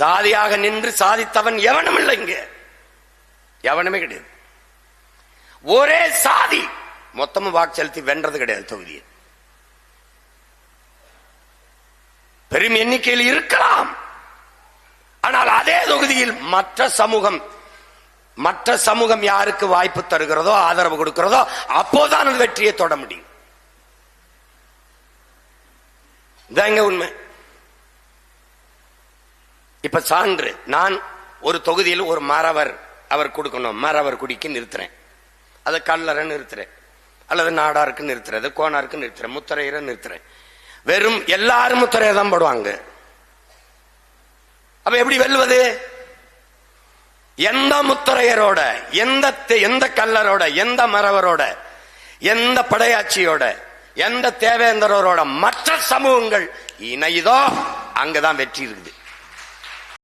சாதியாக நின்று சாதித்தவன் எவனும் இல்லை, இங்க எவனுமே கிடையாது. ஒரே சாதி மொத்தமும் வாக்கு செலுத்தி வென்றது கிடையாது தொகுதியை. பெரும் எண்ணிக்கையில் இருக்கலாம், ஆனால் அதே தொகுதியில் மற்ற சமூகம் யாருக்கு வாய்ப்பு தருகிறதோ ஆதரவு கொடுக்கிறதோ அப்போதான் அந்த வெற்றியை தொட முடியும். இதாங்க உண்மை. இப்ப சான்று, நான் ஒரு தொகுதியில் ஒரு மறவர் அவர் கொடுக்கணும், மறவர் குடிக்கு நிறுத்துறேன், அதை கல்லறை நிறுத்துறேன், அல்லது நாடாருக்கு நிறுத்துறது, கோனாருக்கு நிறுத்துறேன், முத்தரையரை நிறுத்துறேன். வெறும் எல்லாரும் முத்தரையை தான் போடுவாங்க. அப்ப எப்படி வெல்வது? எந்த முத்தரையரோட, எந்த கல்லரோட, எந்த மறவரோட, எந்த படையாட்சியோட, எந்த தேவேந்தரோட மற்ற சமூகங்கள் இணையுதோ அங்கதான் வெற்றி இருக்குது.